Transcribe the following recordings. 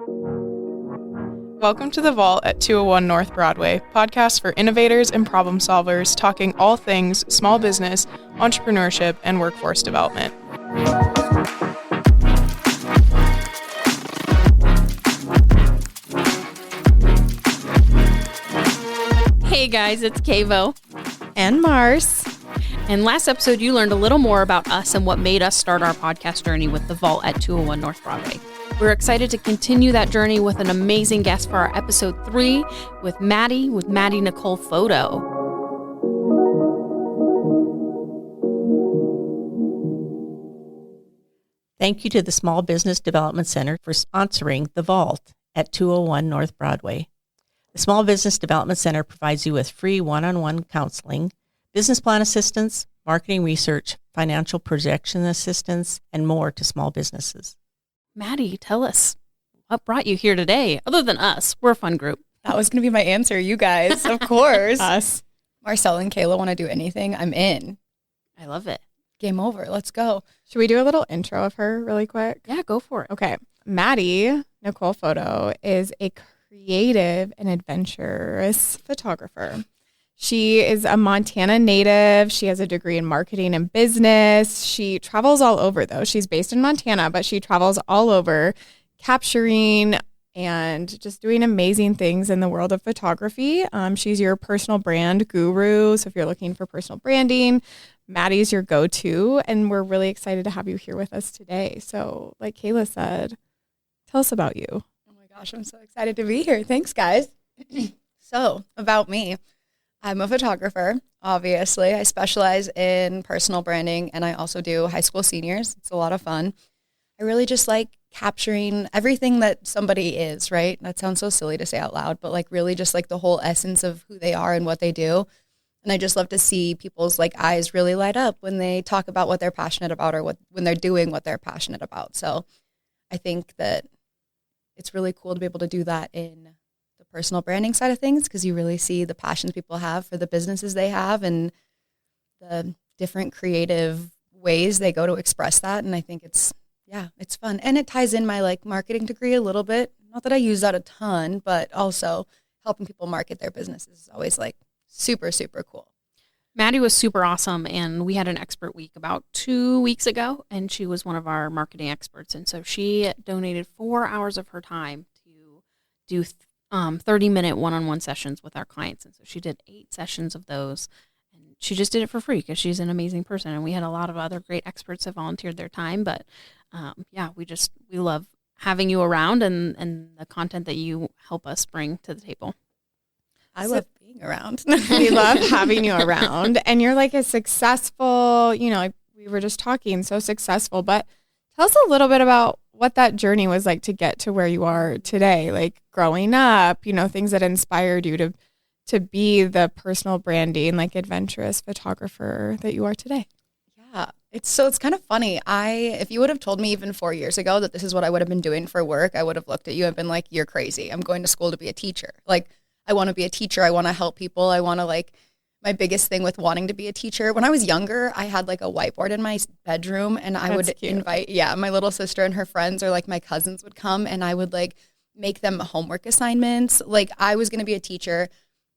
Welcome to The Vault at 201 North Broadway, podcast for innovators and problem solvers talking all things small business, entrepreneurship, and workforce development. Hey guys, it's Kavo. And Mars. And last episode, you learned a little more about us and what made us start our podcast journey with The Vault at 201 North Broadway. We're excited to continue that journey with an amazing guest for our episode 3 with Maddie Nichole Photo. Thank you to the Small Business Development Center for sponsoring The Vault at 201 North Broadway. The Small Business Development Center provides you with free one-on-one counseling, business plan assistance, marketing research, financial projection assistance, and more to small businesses. Maddie, tell us, what brought you here today? Other than us, we're a fun group. That was going to be my answer, you guys, of course. Us. Marcel and Kayla want to do anything, I'm in. I love it. Game over. Let's go. Should we do a little intro of her really quick? Yeah, go for it. Okay. Maddie Nichole Photo is a creative and adventurous photographer. She is a Montana native. She has a degree in marketing and business. She travels all over, though. She's based in Montana, but she travels all over capturing and just doing amazing things in the world of photography. She's your personal brand guru. So if you're looking for personal branding, Maddie's your go-to. And we're really excited to have you here with us today. So like Kayla said, tell us about you. Oh my gosh, I'm so excited to be here. Thanks, guys. So about me. I'm a photographer, obviously. I specialize in personal branding, and I also do high school seniors. It's a lot of fun. I really just like capturing everything that somebody is, right? That sounds so silly to say out loud, but like really just like the whole essence of who they are and what they do. And I just love to see people's like eyes really light up when they talk about what they're passionate about or when they're doing what they're passionate about. So I think that it's really cool to be able to do that in the personal branding side of things, because you really see the passions people have for the businesses they have and the different creative ways they go to express that. And I think it's fun. And it ties in my like marketing degree a little bit. Not that I use that a ton, but also helping people market their businesses is always like super, super cool. Maddie was super awesome, and we had an expert week about 2 weeks ago, and she was one of our marketing experts. And so she donated 4 hours of her time to do 30-minute one-on-one sessions with our clients. And so she did 8 sessions of those, and she just did it for free because she's an amazing person. And we had a lot of other great experts that volunteered their time. But we love having you around and the content that you help us bring to the table. I love being around. We love having you around. And you're like a successful, we were just talking, so successful. But tell us a little bit about what that journey was like to get to where you are today, like growing up, things that inspired you to be the personal branding, like adventurous photographer that you are today. Yeah, it's kind of funny. If you would have told me even 4 years ago that this is what I would have been doing for work, I would have looked at you and been like, you're crazy. I'm going to school to be a teacher. Like, I want to be a teacher. I want to help people. I want to my biggest thing with wanting to be a teacher. When I was younger, I had like a whiteboard in my bedroom, and I would invite, my little sister and her friends, or like my cousins would come, and I would like make them homework assignments. Like, I was going to be a teacher.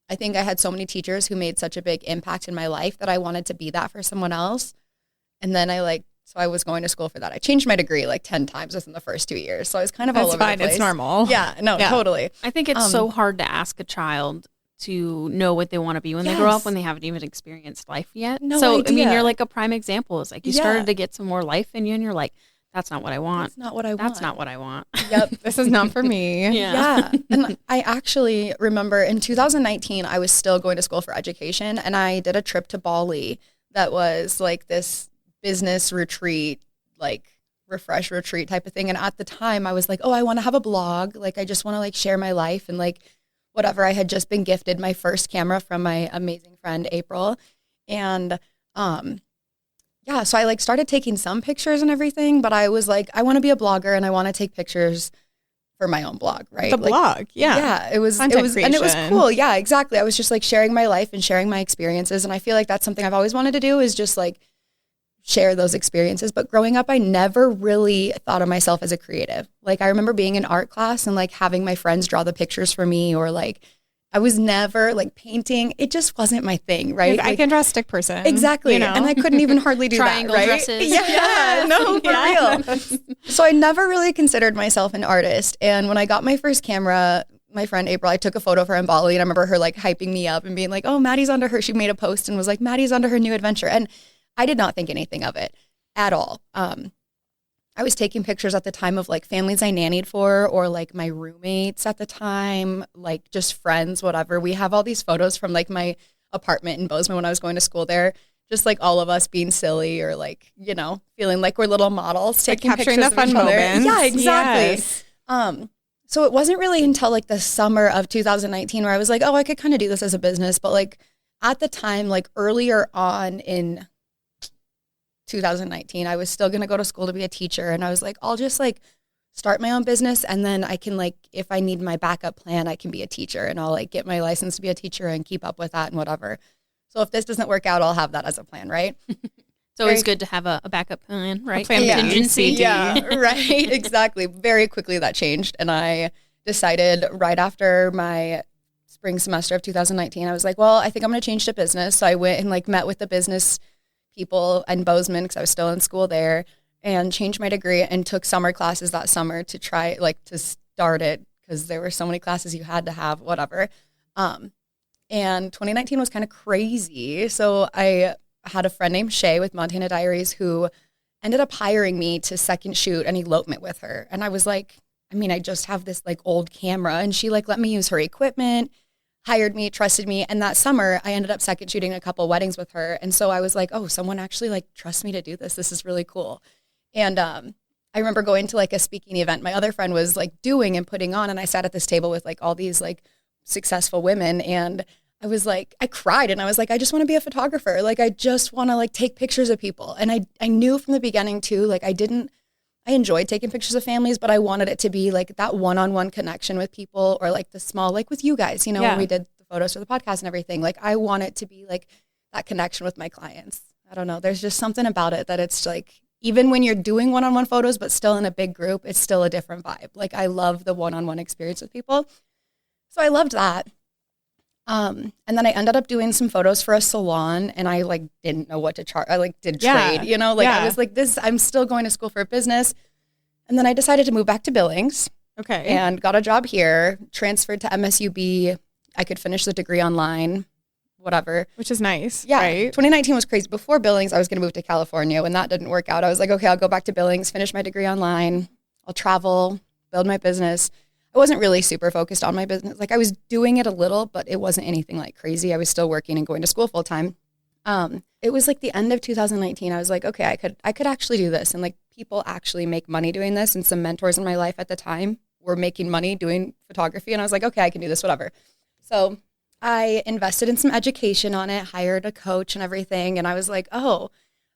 I think I had so many teachers who made such a big impact in my life that I wanted to be that for someone else. And then so I was going to school for that. I changed my degree like 10 times within the first 2 years. So I was kind of all over the place. It's normal. Yeah, no, totally. I think it's so hard to ask a child to know what they want to be when they grow up, when they haven't even experienced life yet. No idea. I mean, you're like a prime example. It's like you started to get some more life in you, and you're like, that's not what I want. That's not what I want. That's not what I want. Yep. This is not for me. Yeah. And I actually remember in 2019, I was still going to school for education, and I did a trip to Bali that was like this business retreat, like refresh retreat type of thing. And at the time I was like, oh, I want to have a blog. Like, I just want to like share my life and like whatever. I had just been gifted my first camera from my amazing friend, April. And so I like started taking some pictures and everything, but I was like, I want to be a blogger and I want to take pictures for my own blog, right? Blog. Yeah. Yeah. It was creation. And it was cool. Yeah, exactly. I was just like sharing my life and sharing my experiences. And I feel like that's something I've always wanted to do, is just like share those experiences. But growing up, I never really thought of myself as a creative. Like I remember being in art class and like having my friends draw the pictures for me, or like I was never like painting. It just wasn't my thing, right? I can draw a stick person. Exactly. You know? And I couldn't even hardly do Triangle that, right? dresses. Yeah, no, for real. So I never really considered myself an artist. And when I got my first camera, my friend April, I took a photo of her in Bali, and I remember her like hyping me up and being like, oh, Maddie's onto her. She made a post and was like, Maddie's onto her new adventure. And I did not think anything of it at all. I was taking pictures at the time of like families I nannied for, or like my roommates at the time, like just friends, whatever. We have all these photos from like my apartment in Bozeman when I was going to school there. Just like all of us being silly, or like, you know, feeling like we're little models, taking capturing pictures the fun of each other. moments. Yeah, exactly. Yes. So it wasn't really until like the summer of 2019 where I was like, oh, I could kind of do this as a business. But like at the time, like earlier on in 2019, I was still going to go to school to be a teacher. And I was like, I'll just like start my own business. And then I can like, if I need my backup plan, I can be a teacher, and I'll like get my license to be a teacher and keep up with that and whatever. So if this doesn't work out, I'll have that as a plan, right? It's always good to have a backup plan, right? plan B, Contingency. C, D. Yeah, right. Exactly. Very quickly that changed. And I decided right after my spring semester of 2019, I was like, well, I think I'm going to change to business. So I went and like met with the business people in Bozeman, because I was still in school there, and changed my degree and took summer classes that summer to try like to start it, because there were so many classes you had to have, whatever. And 2019 was kind of crazy. So I had a friend named Shay with Montana Diaries who ended up hiring me to second shoot an elopement with her. And I was like, I mean, I just have this like old camera, and she like let me use her equipment, hired me, trusted me. And that summer I ended up second shooting a couple weddings with her. And so I was like, oh, someone actually like trusts me to do this. This is really cool. And I remember going to like a speaking event my other friend was like doing and putting on. And I sat at this table with like all these like successful women, and I was like, I cried, and I was like, I just want to be a photographer. Like, I just want to like take pictures of people. And I knew from the beginning too, like I enjoyed taking pictures of families, but I wanted it to be like that one-on-one connection with people, or like the small, like with you guys, you know, when we did the photos for the podcast and everything. Like I want it to be like that connection with my clients. I don't know. There's just something about it that it's like, even when you're doing one-on-one photos, but still in a big group, it's still a different vibe. Like I love the one-on-one experience with people. So I loved that. And then I ended up doing some photos for a salon, and I like didn't know what to charge. I like did trade, you know, like I was like this, I'm still going to school for business. And then I decided to move back to Billings. Okay. And got a job here, transferred to MSUB. I could finish the degree online, whatever. Which is nice. Yeah. Right? 2019 was crazy. Before Billings, I was going to move to California. When that didn't work out, I was like, okay, I'll go back to Billings, finish my degree online. I'll travel, build my business. I wasn't really super focused on my business. Like I was doing it a little, but it wasn't anything like crazy. I was still working and going to school full time. It was like the end of 2019. I was like, okay, I could actually do this. And like people actually make money doing this. And some mentors in my life at the time were making money doing photography. And I was like, okay, I can do this, whatever. So I invested in some education on it, hired a coach and everything. And I was like, oh,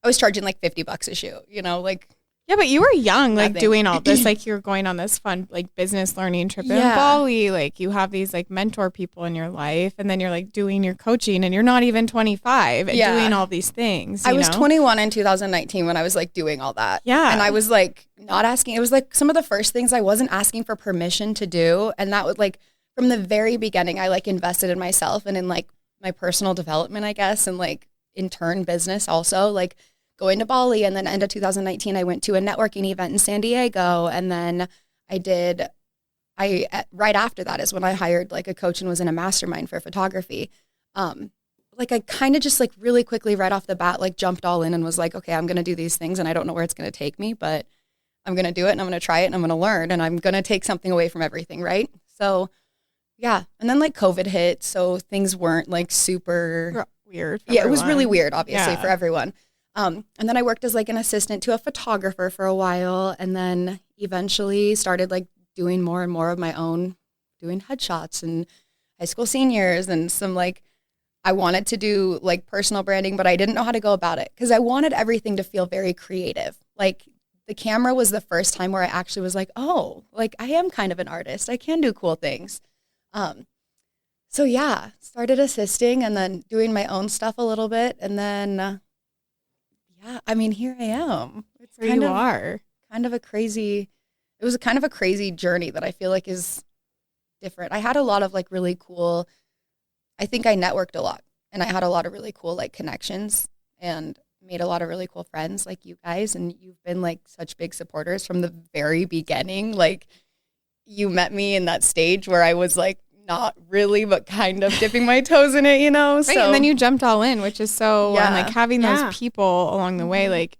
I was charging like $50 a shoot, you know, like. Yeah, but you were young, like Nothing. doing all this, like you're going on this fun, like business learning trip in Yeah. Bali. Like you have these like mentor people in your life, and then you're like doing your coaching, and you're not even 25 and Yeah. doing all these things. I was know? 21 in 2019 when I was like doing all that. Yeah. And I was like not asking. It was like some of the first things I wasn't asking for permission to do. And that was like from the very beginning, I like invested in myself and in like my personal development, I guess, and like in turn business also. Like going to Bali, and then end of 2019, I went to a networking event in San Diego. And then right after that is when I hired like a coach and was in a mastermind for photography. Like I kind of just like really quickly right off the bat, like jumped all in and was like, okay, I'm going to do these things and I don't know where it's going to take me, but I'm going to do it and I'm going to try it and I'm going to learn and I'm going to take something away from everything. Right. So yeah. And then like COVID hit. So things weren't like super weird. Yeah. It was really weird, obviously, Yeah. for everyone. And then I worked as like an assistant to a photographer for a while, and then eventually started like doing more and more of my own, doing headshots and high school seniors and some like, I wanted to do like personal branding, but I didn't know how to go about it because I wanted everything to feel very creative. Like the camera was the first time where I actually was like, oh, like I am kind of an artist. I can do cool things. So yeah, started assisting and then doing my own stuff a little bit. And then Yeah, I mean, here I am. It's Here you are. kind of a crazy, it was kind of a crazy journey that I feel like is different. I had a lot of like really cool, I think I networked a lot and I had a lot of really cool like connections and made a lot of really cool friends like you guys. And you've been like such big supporters from the very beginning. Like you met me in that stage where I was like, not really, but kind of dipping my toes in it, you know? Right, So, and then you jumped all in, which is so, and like having Yeah. those people along the way, like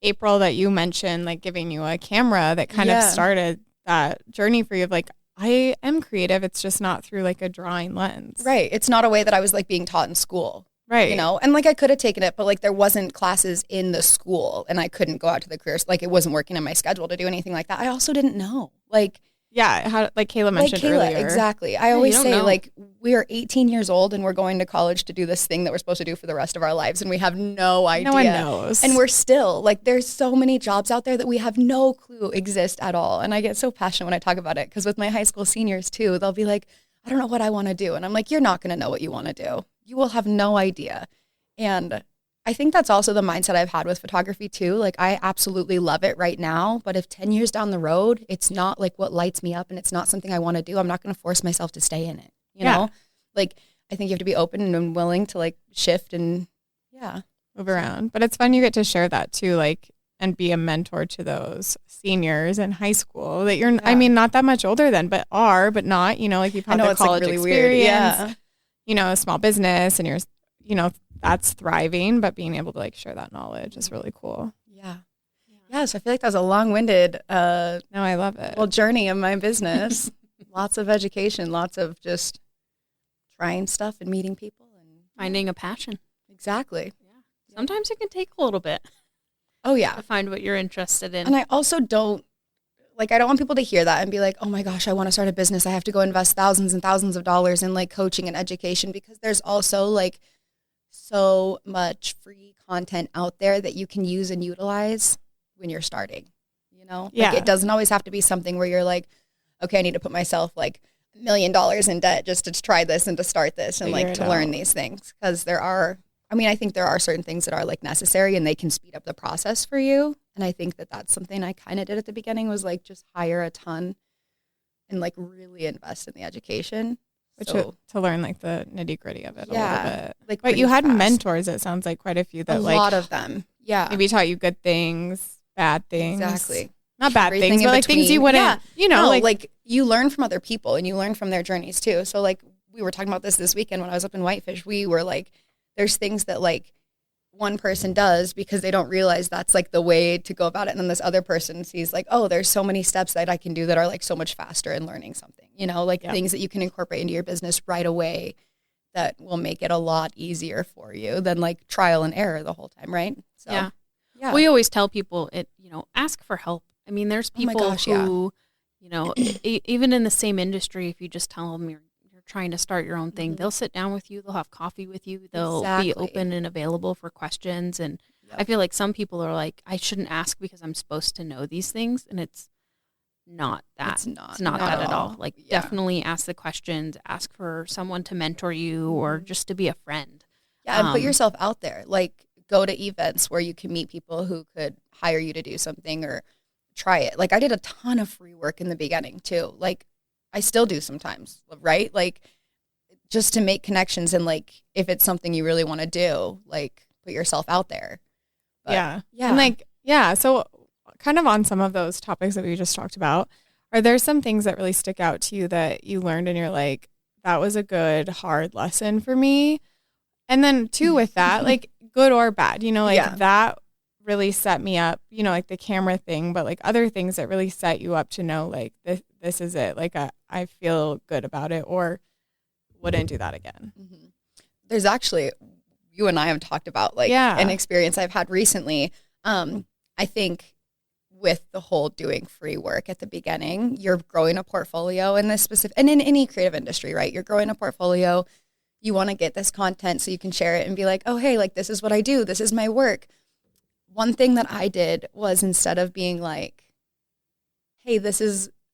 April that you mentioned, like giving you a camera that kind of started that journey for you of like, I am creative. It's just not through like a drawing lens. right. It's not a way that I was like being taught in school. Right. You know, and like I could have taken it, but like there wasn't classes in the school and I couldn't go out to the careers. Like it wasn't working in my schedule to do anything like that. I also didn't know. Like, Yeah. How, like Kayla mentioned earlier. exactly. I always you don't say know. like we are 18 years old and we're going to college to do this thing that we're supposed to do for the rest of our lives. And we have no idea. No one knows. And we're still like, there's so many jobs out there that we have no clue exist at all. And I get so passionate when I talk about it because with my high school seniors too, they'll be like, I don't know what I want to do. And I'm like, you're not going to know what you want to do. You will have no idea. And I think that's also the mindset I've had with photography too. Like I absolutely love it right now, but if 10 years down the road, it's not like what lights me up and it's not something I want to do, I'm not going to force myself to stay in it. You know, like I think you have to be open and willing to like shift and move around. But it's fun you get to share that too, like, and be a mentor to those seniors in high school that you're, I mean, not that much older than, but not, you know, like you've had the college like really experience, weird. you know, a small business and you're, you know, that's thriving, but being able to like share that knowledge is really cool. Yeah. So I feel like that was a long-winded No, I love it. journey of my business. Lots of education, lots of just trying stuff and meeting people and Finding a passion. exactly. Sometimes it can take a little bit Oh yeah. to find what you're interested in. And I also don't want people to hear that and be like, oh my gosh, I want to start a business. I have to go invest thousands and thousands of dollars in like coaching and education because there's also like so much free content out there that you can use and utilize when you're starting, you know? Like it doesn't always have to be something where you're like, okay, I need to put myself like $1 million in debt just to try this and to start this and like to learn these things. Because I think there are certain things that are like necessary and they can speed up the process for you. And I think that that's something I kind of did at the beginning was like just hire a ton and like really invest in the education. To learn like the nitty gritty of it a little bit. Like, but you had fast. mentors, it sounds like quite a few that A like lot of them. Yeah. maybe taught you good things, bad things. Exactly. Not bad Everything things, in but like things you between. wouldn't, you know, No, like you learn from other people and you learn from their journeys too. So like we were talking about this weekend when I was up in Whitefish, we were like, there's things that like one person does because they don't realize that's like the way to go about it. And then this other person sees like, oh, there's so many steps that I can do that are like so much faster in learning something, you know, like things that you can incorporate into your business right away that will make it a lot easier for you than like trial and error the whole time. Right. So, yeah. We always tell people ask for help. I mean, there's people who, you know, even in the same industry, if you just tell them you're trying to start your own thing, they'll sit down with you, they'll have coffee with you, they'll be open and available for questions. And I feel like some people are like, I shouldn't ask because I'm supposed to know these things. And it's not that. It's not that at all. Like definitely ask the questions, ask for someone to mentor you or just to be a friend. Yeah. And put yourself out there. Like go to events where you can meet people who could hire you to do something or try it. Like I did a ton of free work in the beginning too. Like I still do sometimes, right? Like just to make connections and like if it's something you really want to do, like put yourself out there. But, yeah. And like, so kind of on some of those topics that we just talked about, are there some things that really stick out to you that you learned and you're like, that was a good hard lesson for me? And then too with that, like good or bad, you know, like that really set me up, you know, like the camera thing, but like other things that really set you up to know like this is it. Like I feel good about it or wouldn't do that again. Mm-hmm. There's actually, you and I have talked about like an experience I've had recently. I think with the whole doing free work at the beginning, you're growing a portfolio in this specific, and in any creative industry, right? You're growing a portfolio. You want to get this content so you can share it and be like, oh, hey, like this is what I do. This is my work. One thing that I did was instead of being like, hey,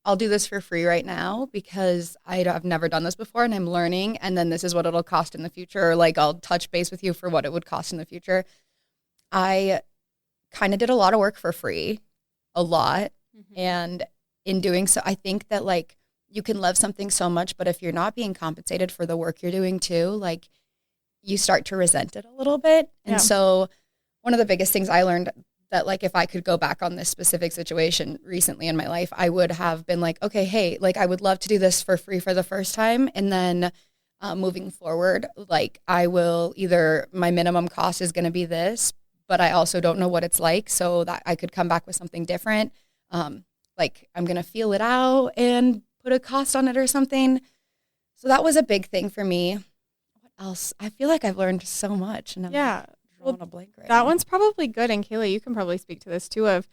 I'll do this for free right now because I've never done this before and I'm learning and then this is what it'll cost in the future. Or like I'll touch base with you for what it would cost in the future. I kind of did a lot of work for free, a lot. Mm-hmm. And in doing so, I think that like you can love something so much, but if you're not being compensated for the work you're doing too, like you start to resent it a little bit. And so one of the biggest things I learned that like if I could go back on this specific situation recently in my life, I would have been like, okay, hey, like I would love to do this for free for the first time. And then moving forward, like I will either my minimum cost is going to be this, but I also don't know what it's like. So that I could come back with something different. Like I'm going to feel it out and put a cost on it or something. So that was a big thing for me. What else? I feel like I've learned so much. And I'm drawing a blank right that now. one's probably good. And Kayla, you can probably speak to this too, of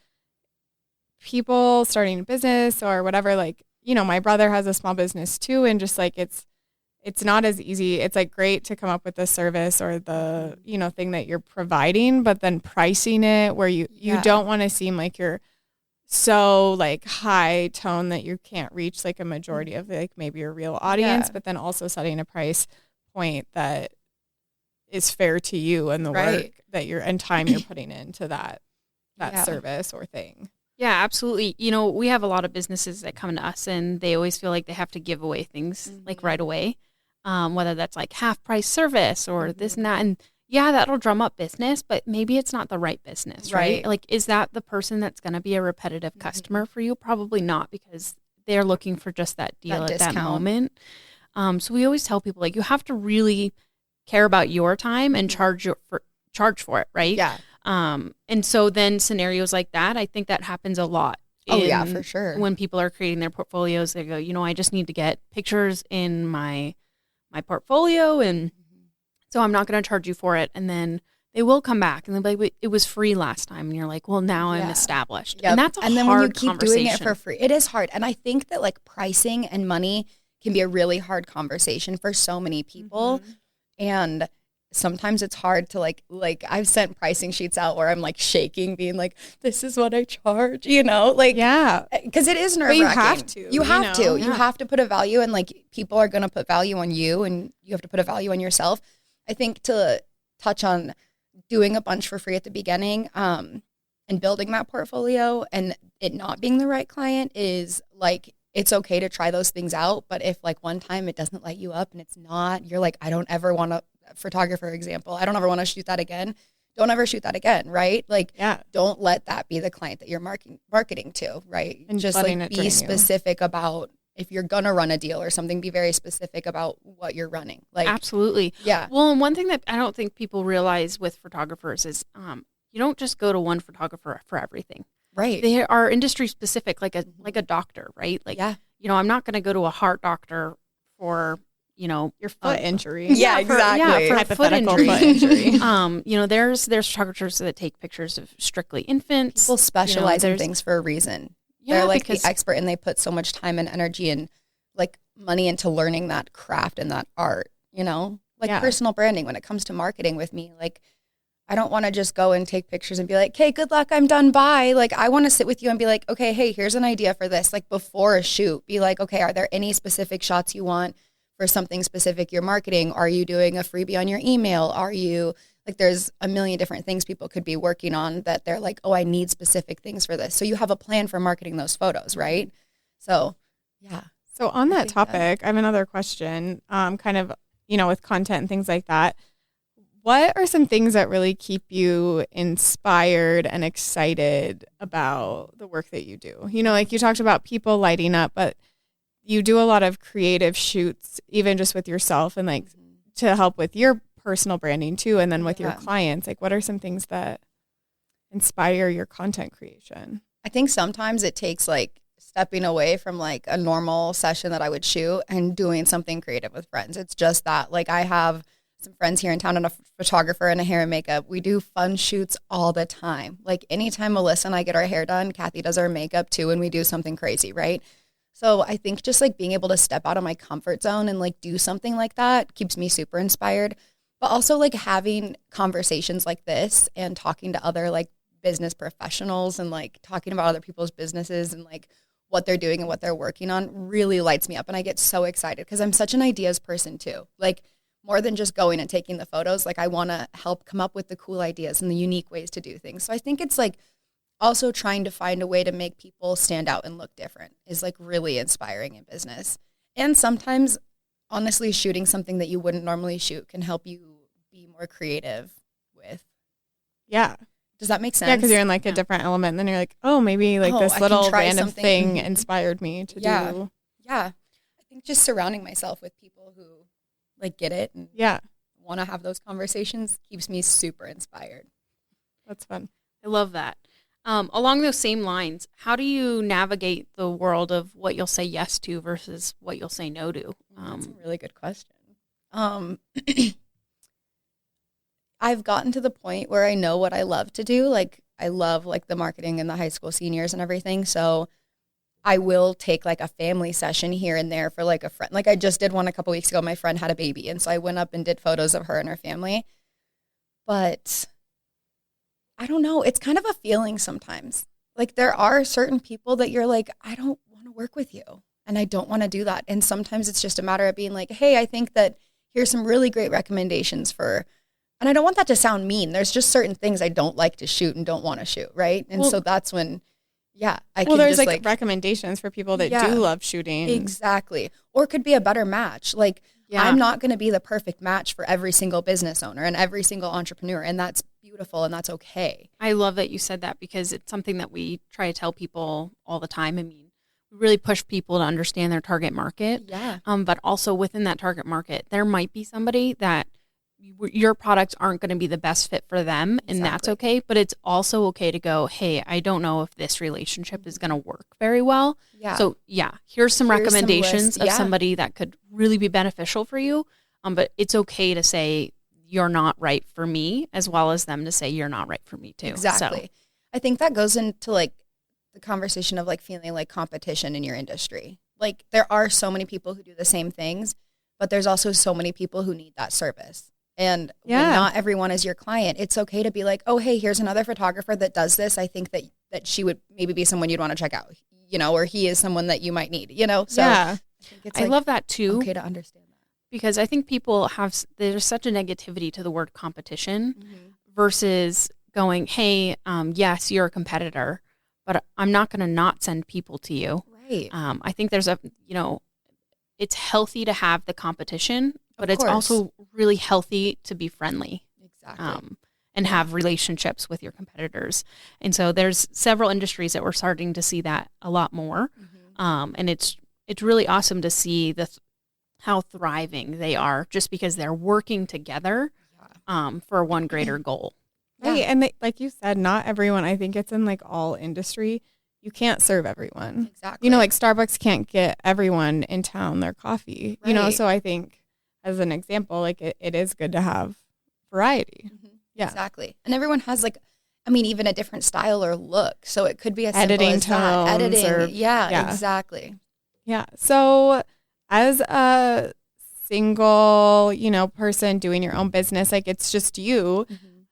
people starting a business or whatever. Like, you know, my brother has a small business too. And just like, it's not as easy. It's like great to come up with the service or the, you know, thing that you're providing, but then pricing it where you don't want to seem like you're so like high tone that you can't reach like a majority of like maybe your real audience, but then also setting a price point that is fair to you and the work that you're and time you're putting into that service or thing. Yeah, absolutely. You know, we have a lot of businesses that come to us and they always feel like they have to give away things like right away. Whether that's like half price service or this and that. And yeah, that'll drum up business, but maybe it's not the right business, right? Like, is that the person that's going to be a repetitive customer for you? Probably not, because they're looking for just that deal at that moment. So we always tell people, like, you have to really care about your time and charge for it, right? Yeah. And so then scenarios like that, I think that happens a lot. Oh yeah, for sure. When people are creating their portfolios, they go, you know, I just need to get pictures in my portfolio, and so I'm not going to charge you for it. And then they will come back and they'll be like, it was free last time. And you're like, well, now I'm established. Yep. And that's a hard conversation. And then when you keep doing it for free, it is hard. And I think that like pricing and money can be a really hard conversation for so many people. And sometimes it's hard to like I've sent pricing sheets out where I'm like shaking, being like, this is what I charge, you know, like, because it is nerve-wracking. But you have to, you have to put a value, and like people are going to put value on you and you have to put a value on yourself. I think to touch on doing a bunch for free at the beginning, and building that portfolio and it not being the right client is like, it's okay to try those things out. But if like one time it doesn't light you up and it's not, you're like, I don't ever want to, photographer example, I don't ever want to shoot that again. Don't ever shoot that again, right? Like, don't let that be the client that you're marketing to, right? And just like be specific about, if you're gonna run a deal or something, be very specific about what you're running. Like, absolutely, yeah. Well, and one thing that I don't think people realize with photographers is, you don't just go to one photographer for everything. Right. They are industry specific, like a doctor, right? Like, you know, I'm not going to go to a heart doctor for, you know, your foot injury. Yeah, exactly. For hypothetical foot injury. You know, there's photographers that take pictures of strictly infants. People specialize in things for a reason. Yeah, they're like the expert, and they put so much time and energy and like money into learning that craft and that art, you know, like personal branding. When it comes to marketing with me, like, I don't want to just go and take pictures and be like, okay, good luck, I'm done, bye. Like, I want to sit with you and be like, okay, hey, here's an idea for this. Like, before a shoot, be like, okay, are there any specific shots you want for something specific you're marketing? Are you doing a freebie on your email? Are you, like, there's a million different things people could be working on that they're like, oh, I need specific things for this. So you have a plan for marketing those photos, right? So, yeah. So on that topic, I have another question, kind of, you know, with content and things like that. What are some things that really keep you inspired and excited about the work that you do? You know, like you talked about people lighting up, but you do a lot of creative shoots, even just with yourself and like to help with your personal branding too. And then with your clients, like what are some things that inspire your content creation? I think sometimes it takes like stepping away from like a normal session that I would shoot and doing something creative with friends. It's just that, like, I have some friends here in town and a photographer and a hair and makeup. We do fun shoots all the time. Like, anytime Melissa and I get our hair done, Kathy does our makeup too, and we do something crazy, right? So I think just like being able to step out of my comfort zone and like do something like that keeps me super inspired. But also like having conversations like this and talking to other like business professionals and like talking about other people's businesses and like what they're doing and what they're working on really lights me up. And I get so excited because I'm such an ideas person too. Like, more than just going and taking the photos. Like I want to help come up with the cool ideas and the unique ways to do things. So I think it's like also trying to find a way to make people stand out and look different is like really inspiring in business. And sometimes honestly shooting something that you wouldn't normally shoot can help you be more creative with. Yeah. Does that make sense? Yeah, because you're in like a different element. And then you're like, oh, maybe like this I little can try random something. thing inspired me to do. Yeah. I think just surrounding myself with people who like get it and want to have those conversations keeps me super inspired. That's fun. I love that. Along those same lines, how do you navigate the world of what you'll say yes to versus what you'll say no to? That's a really good question. I've gotten to the point where I know what I love to do. Like I love like the marketing and the high school seniors and everything. So I will take like a family session here and there for like a friend. Like I just did one a couple weeks ago. My friend had a baby. And so I went up and did photos of her and her family. But I don't know. It's kind of a feeling sometimes. Like there are certain people that you're like, I don't want to work with you. And I don't want to do that. And sometimes it's just a matter of being like, hey, I think that here's some really great recommendations for, and I don't want that to sound mean. There's just certain things I don't like to shoot and don't want to shoot. Right. And so that's when, I can there's just like recommendations for people that do love shooting. Exactly. Or it could be a better match. Like I'm not going to be the perfect match for every single business owner and every single entrepreneur. And that's beautiful and that's okay. I love that you said that because it's something that we try to tell people all the time. I mean, we really push people to understand their target market. Yeah. But also within that target market, there might be somebody that your products aren't going to be the best fit for them, and that's okay. But it's also okay to go, hey, I don't know if this relationship is going to work very well. Yeah. So here's some recommendations of somebody that could really be beneficial for you. But it's okay to say you're not right for me, as well as them to say you're not right for me too. Exactly. So, I think that goes into like the conversation of like feeling like competition in your industry. Like there are so many people who do the same things, but there's also so many people who need that service. And when not everyone is your client, it's okay to be like, oh, hey, here's another photographer that does this. I think that she would maybe be someone you'd want to check out, or he is someone that you might need, So I think it's I love that too. Okay to understand that. Because I think people there's such a negativity to the word competition versus going, hey, yes, you're a competitor, but I'm not going to not send people to you. Right. I think there's it's healthy to have the competition, but it's also really healthy to be friendly. Exactly. And have relationships with your competitors. And so there's several industries that we're starting to see that a lot more. And it's really awesome to see how thriving they are just because they're working together for one greater goal. Right. And like you said, not everyone, I think it's in like all industry. You can't serve everyone. Exactly. Like Starbucks can't get everyone in town their coffee, so I think as an example, like it is good to have variety. Yeah, exactly. And everyone has even a different style or look. So it could be as editing simple as that. Editing. Exactly. Yeah. So as a single, person doing your own business, like it's just you,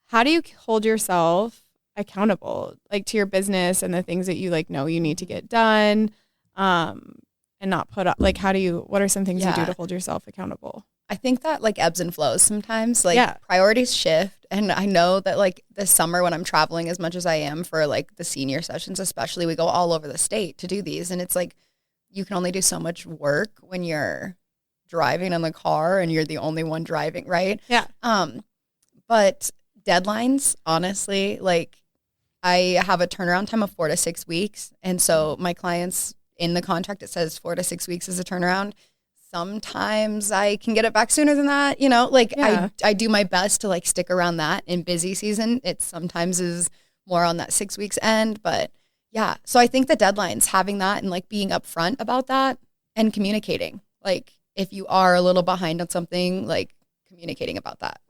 how do you hold yourself accountable, like to your business and the things that you know you need to get done, and not put up, what are some things you do to hold yourself accountable? I think that ebbs and flows sometimes, priorities shift. And I know that this summer when I'm traveling as much as I am for the senior sessions, especially, we go all over the state to do these. And it's you can only do so much work when you're driving in the car and you're the only one driving. Right. Yeah. But deadlines, honestly, I have a turnaround time of 4 to 6 weeks. And so my clients, in the contract, it says 4 to 6 weeks is a turnaround. Sometimes I can get it back sooner than that. I do my best to stick around that in busy season. It sometimes is more on that 6 weeks end, but yeah. So I think the deadlines, having that and being upfront about that and communicating, if you are a little behind on something, communicating about that,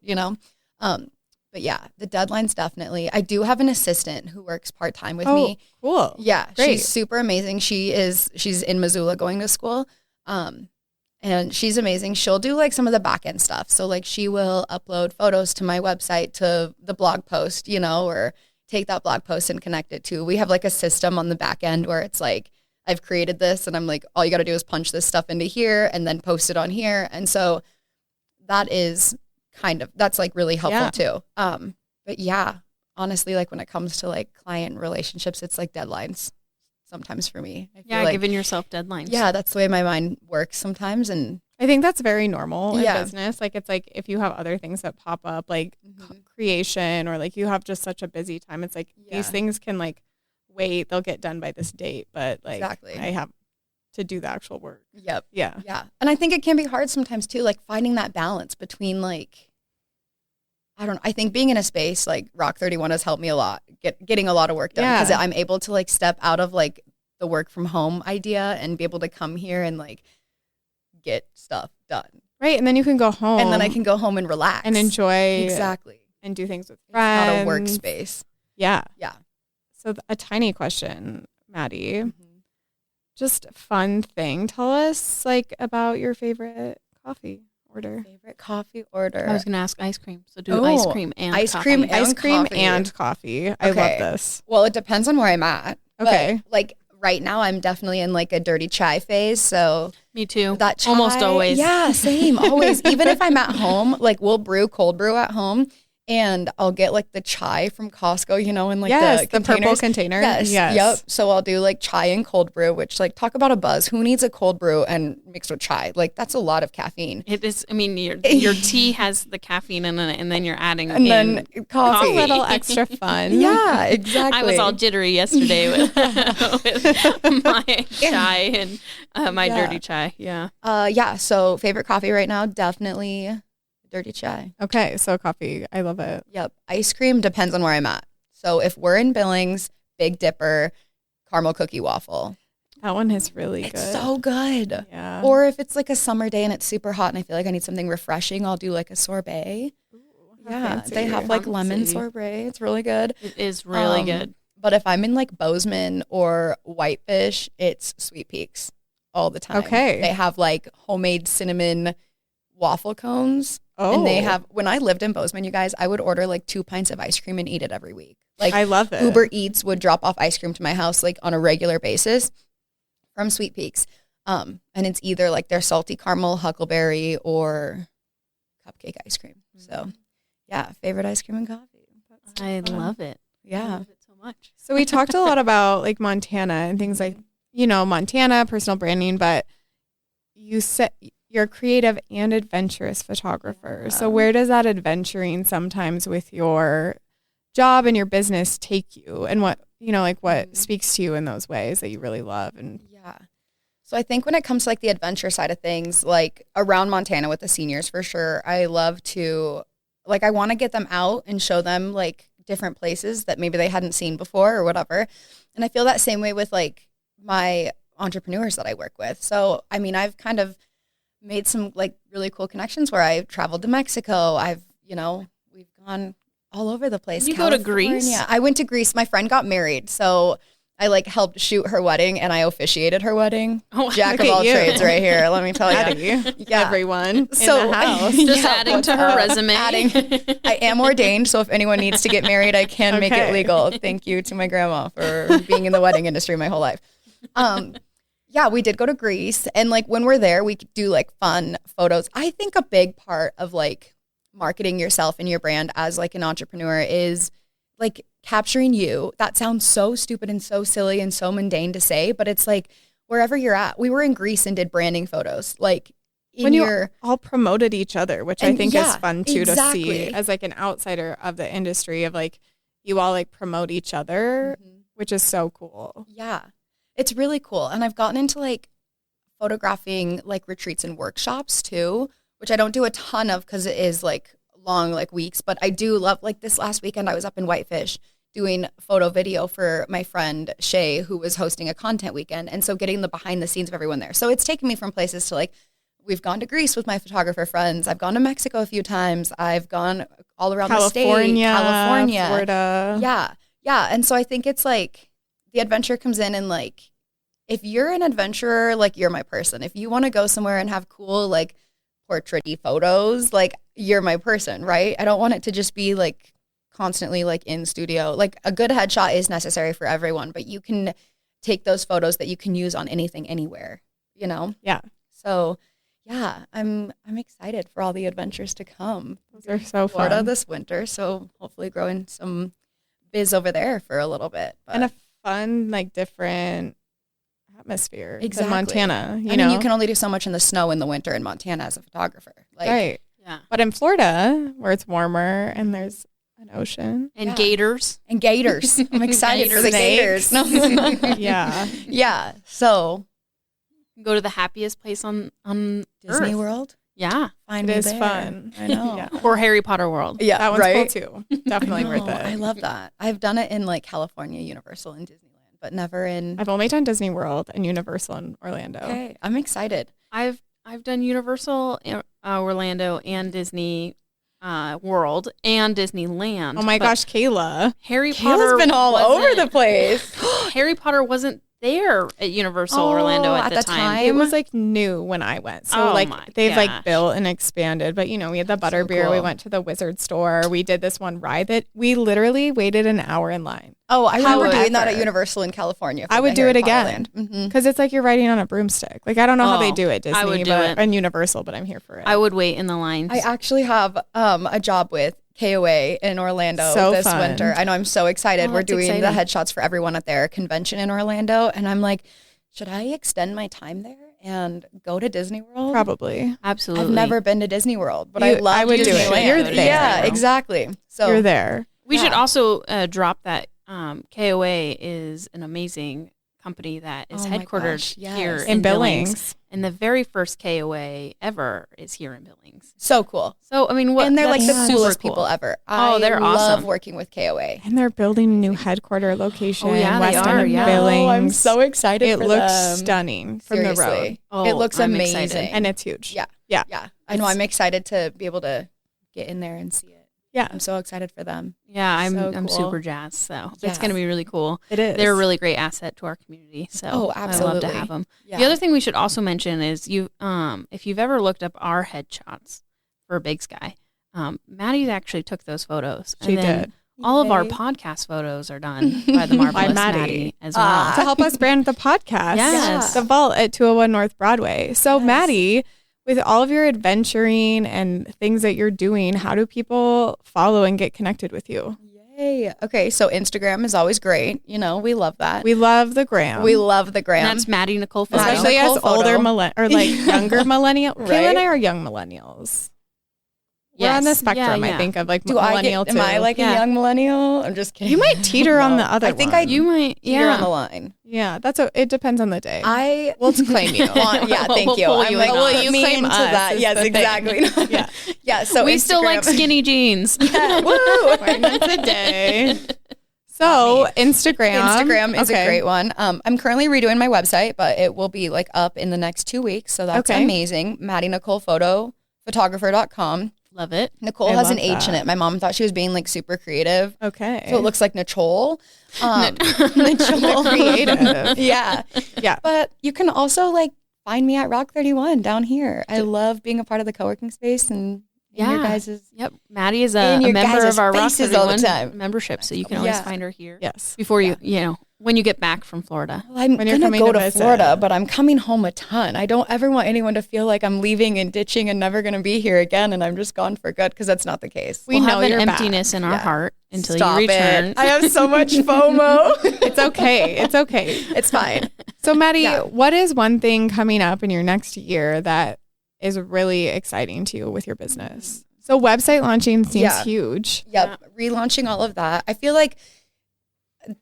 But yeah, the deadlines definitely. I do have an assistant who works part-time with me. Cool. Yeah, great. She's super amazing. She's in Missoula going to school. And she's amazing. She'll do some of the back end stuff. So she will upload photos to my website, to the blog post, or take that blog post and connect it to. We have a system on the back end where it's I've created this and I'm all you got to do is punch this stuff into here and then post it on here. And so that is that's like really helpful too. But yeah, honestly, like when it comes to like client relationships, it's like deadlines sometimes for me. I feel like, giving yourself deadlines. Yeah, that's the way my mind works sometimes. And I think that's very normal in business. Like, it's like if you have other things that pop up, like creation, or like you have just such a busy time, it's like these things can like wait, they'll get done by this date, but like I have to do the actual work. Yep. Yeah. Yeah. And I think it can be hard sometimes too, like finding that balance between like, I don't know. I think being in a space like Rock 31 has helped me a lot, getting a lot of work done, because I'm able to like step out of like the work from home idea and be able to come here and like get stuff done. Right. And then you can go home. And then I can go home and relax. And enjoy. Exactly. And do things with friends. It's not a workspace. Yeah. Yeah. So a tiny question, Maddie. Just fun thing. Tell us like about your favorite coffee order. Favorite coffee order. I was going to ask ice cream. So do ice cream and ice coffee. cream and ice cream coffee. and coffee. I love this. Well, it depends on where I'm at. Okay. But, like right now I'm definitely in like a dirty chai phase. So me too. That chai, almost always. Yeah, same. Always. Even if I'm at home, like we'll brew cold brew at home. And I'll get like the chai from Costco, you know, in like the purple container. Yes. Yep. So I'll do like chai and cold brew, which like talk about a buzz. Who needs a cold brew and mixed with chai? Like that's a lot of caffeine. It is. I mean, your tea has the caffeine in it, and then you're adding then coffee. A little extra fun. Yeah, exactly. I was all jittery yesterday with my chai and my dirty chai. Yeah. Yeah. So favorite coffee right now, definitely dirty chai. Okay, so coffee. I love it. Yep. Ice cream depends on where I'm at. So if we're in Billings, Big Dipper, caramel cookie waffle. That one is really good. It's so good. Yeah. Or if it's like a summer day and it's super hot and I feel like I need something refreshing, I'll do like a sorbet. Ooh, yeah. fancy. They have like lemon sorbet. It's really good. It is really good. But if I'm in like Bozeman or Whitefish, it's Sweet Peaks all the time. Okay. They have like homemade cinnamon waffle cones. Oh. And they have, when I lived in Bozeman, you guys, I would order like 2 pints of ice cream and eat it every week. Like I love it. Uber Eats would drop off ice cream to my house like on a regular basis from Sweet Peaks. And it's either like their salty caramel, huckleberry, or cupcake ice cream. So yeah, favorite ice cream and coffee. I love it. Yeah. I love it so much. So we talked a lot about like Montana and things like, you know, Montana, personal branding, but you said you're a creative and adventurous photographer. So where does that adventuring sometimes with your job and your business take you, and what, you know, like what speaks to you in those ways that you really love? And yeah. So I think when it comes to like the adventure side of things, like around Montana with the seniors for sure, I love to, like, I want to get them out and show them like different places that maybe they hadn't seen before or whatever. And I feel that same way with like my entrepreneurs that I work with. So, I mean, I've kind of made some like really cool connections where I've traveled to Mexico. We've gone all over the place. You go to Greece? Yeah, I went to Greece. My friend got married, so I like helped shoot her wedding and I officiated her wedding. Oh, Jack of all trades right here. Let me tell you. yeah. Everyone in So the house. Just adding to her resume. I am ordained, so if anyone needs to get married, I can make it legal. Thank you to my grandma for being in the wedding industry my whole life. Yeah, we did go to Greece, and like when we're there, we do like fun photos. I think a big part of like marketing yourself and your brand as like an entrepreneur is like capturing you. That sounds so stupid and so silly and so mundane to say, but it's like wherever you're at. We were in Greece and did branding photos. Like when you all promoted each other, which I think is fun too to see as like an outsider of the industry, of like you all like promote each other, which is so cool. Yeah. It's really cool. And I've gotten into like photographing like retreats and workshops too, which I don't do a ton of because it is like long, like weeks, but I do love, like this last weekend I was up in Whitefish doing photo video for my friend Shay, who was hosting a content weekend. And so getting the behind the scenes of everyone there. So it's taken me from places to like, we've gone to Greece with my photographer friends. I've gone to Mexico a few times. I've gone all around the state, California, Florida. Yeah. Yeah. And so I think it's like, the adventure comes in and like, if you're an adventurer, like you're my person. If you want to go somewhere and have cool, like portrait-y photos, like you're my person, right? I don't want it to just be like constantly like in studio. Like a good headshot is necessary for everyone, but you can take those photos that you can use on anything, anywhere, you know? Yeah. So yeah, I'm excited for all the adventures to come. Those are so Florida fun. this winter, so hopefully growing some biz over there for a little bit. But And a fun, like different atmosphere than Exactly. Montana. You I know, mean, you can only do so much in the snow in the winter in Montana as a photographer. Like, right. Yeah. But in Florida, where it's warmer and there's an ocean. And Yeah. gators. And gators. I'm excited for the Snakes. gators. No. Yeah. Yeah. So Go to the happiest place on Disney Earth. World. Yeah. Find It me is there. fun. I know. Yeah. Or Harry Potter World. Yeah, That one's right? cool too. Definitely worth it. I love that. I've done it in like California, Universal, and Disneyland, but never in. I've only done Disney World and Universal in Orlando. Okay, I'm excited. I've done Universal, Orlando, and Disney World and Disneyland. Oh my but gosh, Kayla. Harry Kayla's Potter been all over the place. Harry Potter wasn't there at Universal Orlando at the time. It was like new when I went. So Oh like my they've gosh. like built and expanded. But you know, we had the butterbeer. We cool. went to the wizard store. We did this one ride that we literally waited an hour in line. Oh, I remember However, doing that at Universal in California. I would do it again. Mm-hmm. Because it's like you're riding on a broomstick. Like I don't know how they Oh, do it, Disney, I would do but it. and Universal, but I'm here for it. I would wait in the lines. I actually have a job with KOA in Orlando So this fun. winter. I know, I'm so excited. Oh, We're that's doing exciting. the headshots for everyone at their convention in Orlando. And I'm like, should I extend my time there and go to Disney World? Probably. Absolutely. I've never been to Disney World, but You- I love I would do it. Disneyland. You're there. Yeah, Disney exactly. So You're there. We should Yeah. also drop that KOA is an amazing company that is Oh my headquartered gosh, yes. here In Billings. And the very first KOA ever is here in Billings. so cool. So, I mean, what? And they're like the that's super coolest cool. people ever. Oh, they're I love awesome. working with KOA. And they're building a new headquarter location. Oh, yeah, they west are, end of yeah. Billings. I'm so excited It for looks them. stunning from the road. Seriously. Oh, It looks I'm amazing. excited. And it's huge. Yeah. Yeah. Yeah. I know. I'm excited to be able to get in there and see it. Yeah. I'm so excited for them. Yeah, I'm So I'm cool. super jazzed. So Yeah. it's going to be really cool. It is. They're a really great asset to our community. So Oh, I love to absolutely. have them. Yeah. The other thing we should also mention is if you've ever looked up our headshots for Big Sky, Maddie actually took those photos. She and then did. all of our Yay. podcast photos are done by the marvelous Maddie. Maddie as well. Ah. to help us brand the podcast. Yes. The Vault at 201 North Broadway. So, Yes. Maddie, with all of your adventuring and things that you're doing, how do people follow and get connected with you? Yay. Okay. So Instagram is always great. You know, we love that. We love the gram. We love the And gram. that's Maddie Nichole photo. Maddie especially Nicole as photo. older or like younger millennial. Kayla and I Right? are young millennials. We're Yes. on the spectrum, Yeah. I think, of like Do I millennial get, am I like Yeah. a young millennial? I'm just kidding. You might teeter on No. the other I think one. I You might, teeter on yeah. the line. Yeah, it depends on the day. We'll claim you. Yeah, thank We'll you. pull I'm you like, in will on you it. claim Claim to us that? is Yes, the thing. exactly. Yeah. Yeah. So We still like Instagram- skinny jeans. Yeah, woo. Once a day. So Instagram. Instagram is Okay. a great one. I'm currently redoing my website, but it will be like up in the next 2 weeks. So that's Okay. amazing. Maddie Nichole photographer.com. Love it. Nicole I has an love H in that. it. My mom thought she was being like super creative. Okay. So it looks like Nichole. The creative. Yeah. Yeah. But you can also like find me at Rock 31 down here. I love being a part of the co-working space and in your Yeah. guys' Yep. Maddie is a In your member guys' of our Rock faces all the 31 time. membership, so you can always Yeah. find her here Yes. before when you get back from Florida. Well, I'm When you're going to coming go to to visit. Florida, but I'm coming home a ton. I don't ever want anyone to feel like I'm leaving and ditching and never going to be here again and I'm just gone for good because that's not the case. We We'll know have you're an back. emptiness in our Yeah. heart until Stop you return. it. I have so much FOMO. It's okay. It's okay. It's fine. So, Maddie, Yeah. what is one thing coming up in your next year that is really exciting to you with your business? So, website launching seems Yeah. huge. Yep. Relaunching all of that. I feel like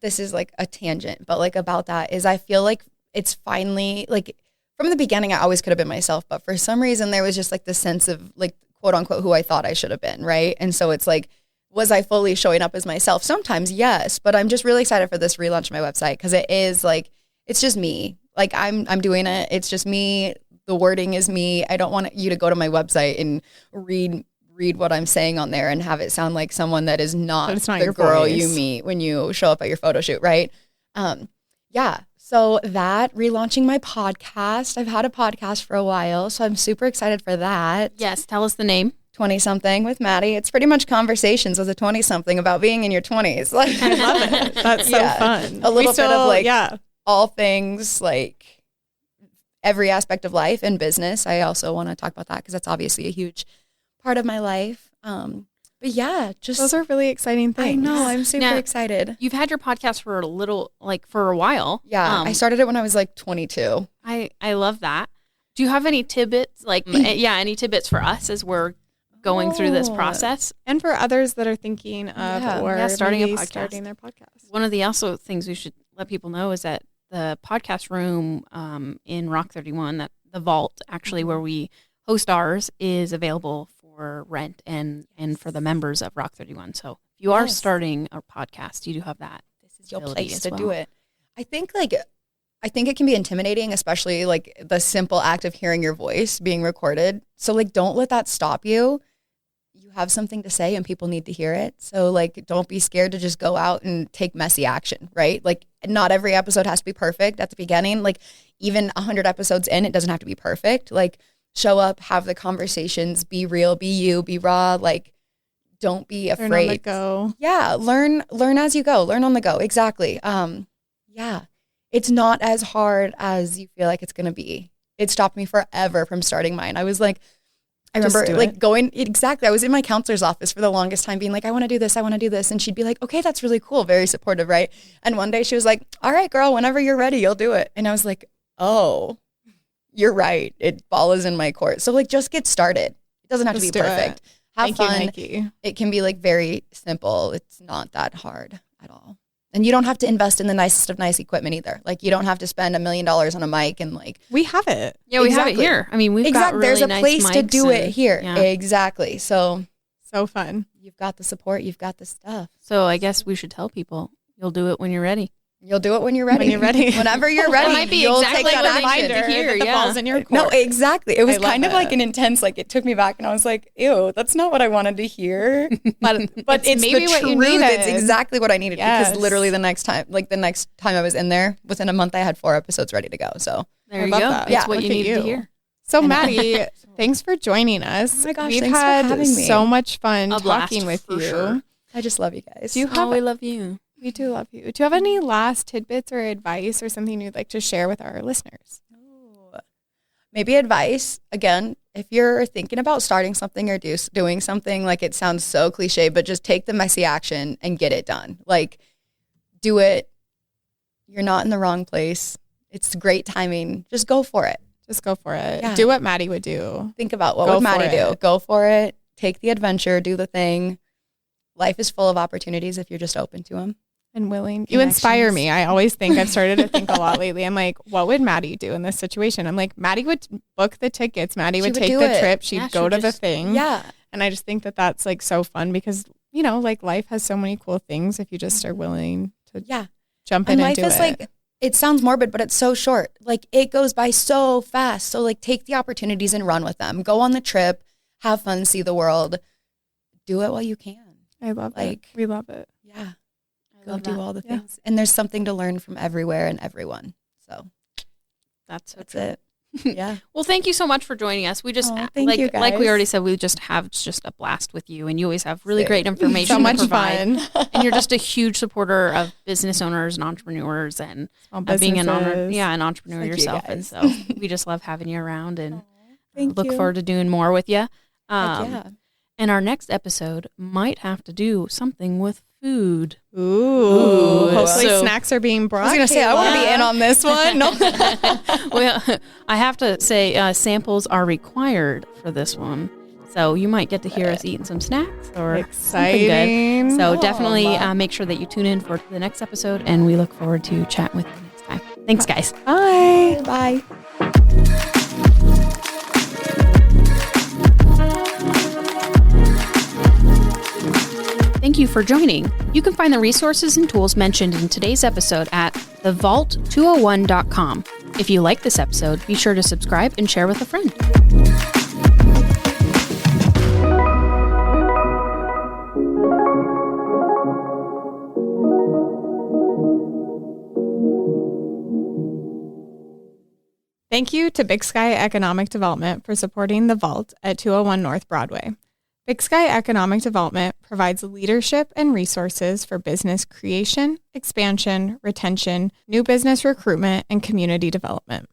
this is like a tangent, but like about that is I feel like it's finally like from the beginning, I always could have been myself, but for some reason there was just like the sense of like quote unquote who I thought I should have been. Right. And so it's like, was I fully showing up as myself? Sometimes, yes, but I'm just really excited for this relaunch of my website because it is like, it's just me. Like I'm doing it. It's just me. The wording is me. I don't want you to go to my website and read what I'm saying on there and have it sound like someone that is not, But it's not the your girl voice. you meet when you show up at your photo shoot, right? Yeah. So that, relaunching my podcast. I've had a podcast for a while, so I'm super excited for that. Yes, tell us the name. 20-something with Maddie. It's pretty much conversations as a 20-something about being in your 20s. Like, I love it. That's so Yeah. fun. A little bit of, like, yeah. all things like every aspect of life and business. I also want to talk about that because that's obviously a huge part of my life. But yeah, just Those are really exciting things. I know. I'm super Now, excited. You've had your podcast for for a while. Yeah, I started it when I was like 22. I love that. Do you have any tidbits, any tidbits for us as we're going through this process? And for others that are thinking of starting a maybe podcast. starting their podcast. One of the also things we should let people know is that the podcast room in Rock 31, that the vault actually where we host ours, is available for rent and for the members of Rock 31. So if you are starting a podcast, you do have that. This is your place to do it. I think it can be intimidating, especially like the simple act of hearing your voice being recorded. So like, don't let that stop you. You have something to say and people need to hear it. So like, don't be scared to just go out and take messy action, right? Like not every episode has to be perfect at the beginning. Like even 100 episodes in, it doesn't have to be perfect. Like show up, have the conversations, be real, be you, be raw. Like don't be afraid. Learn on the go. Yeah. Learn as you go. Learn on the go. Exactly. Yeah. It's not as hard as you feel like it's going to be. It stopped me forever from starting mine. I was like, I remember like I was in my counselor's office for the longest time being like, I want to do this. And she'd be like, okay, that's really cool. Very supportive. Right. And one day she was like, all right, girl, whenever you're ready, you'll do it. And I was like, oh, you're right. Ball is in my court. So like, just get started. It doesn't have to be perfect. Have fun. It can be like very simple. It's not that hard at all. And you don't have to invest in the nicest of nice equipment either. Like you don't have to spend $1 million on a mic and like we have it. Yeah, we have it here. I mean, we've got really there's a nice place to do mics it here. Yeah. Exactly. So fun. You've got the support. You've got the stuff. So I guess we should tell people you'll do it when you're ready. You'll do it when you're ready. When you're ready. Whenever you're ready, That might be you'll exactly take that what they action. need to hear. The Yeah. ball's in your court. No, exactly. It was kind of it. like an intense, like it took me back and I was like, ew, that's not what I wanted to hear. But it's maybe the what you truth. needed. It's exactly what I needed Yes. because literally the next time I was in there, within a month I had 4 episodes ready to go. So There I you love go. that. That's Yeah, what you look at need to you. hear. So Maddie, thanks for joining us. Oh my gosh, We've thanks for had having me. so much fun A blast, talking with for you. sure. I just love you guys. Do you have We love you. We do love you. Do you have any last tidbits or advice or something you'd like to share with our listeners? Maybe advice, again, if you're thinking about starting something or doing something, like it sounds so cliche, but just take the messy action and get it done. Like do it. You're not in the wrong place. It's great timing. Just go for it. Just go for it. Yeah. Do what Maddie would do. Think about what Go would for Maddie do. it. Go for it. Take the adventure. Do the thing. Life is full of opportunities if you're just open to them. And willing. You inspire me. I always think, I've started to think a lot lately. I'm like, what would Maddie do in this situation? I'm like, Maddie would book the tickets. Maddie would take do the it. trip. She'd Yeah, go she'd to the just- thing. Yeah. And I just think that that's like so fun because, you know, like life has so many cool things if you just are willing to Yeah. jump in And and life do is it. like, it sounds morbid, but it's so short. Like it goes by so fast. So like take the opportunities and run with them. Go on the trip, have fun, see the world, do it while you can. I love like- it. We love it. Yeah. I Go love do that. all the Yeah. things. And there's something to learn from everywhere and everyone. So That's that's it. Yeah. Well, thank you so much for joining us. We just Oh, thank like you, like we guys. already said, we just have just a blast with you, and you always have really Same. great information. So to much provide. fun. And you're just a huge supporter of business owners and entrepreneurs, and Small being an businesses. an entrepreneur Thank you, yourself. And guys. so we just love having you around, and Thank look you. forward to doing more with you. Heck yeah. And our next episode might have to do something with food. Ooh. Hopefully So- snacks are being brought. I was going to say, I want to be in on this one. No. Well, I have to say samples are required for this one. So you might get to hear us eating some snacks or something Exciting. good. So Oh, definitely wow. make sure that you tune in for the next episode, and we look forward to chatting with you next time. Thanks, guys. Bye. Bye. Thank you for joining. You can find the resources and tools mentioned in today's episode at thevault201.com. If you like this episode, be sure to subscribe and share with a friend. Thank you to Big Sky Economic Development for supporting The Vault at 201 North Broadway. Big Sky Economic Development provides leadership and resources for business creation, expansion, retention, new business recruitment, and community development.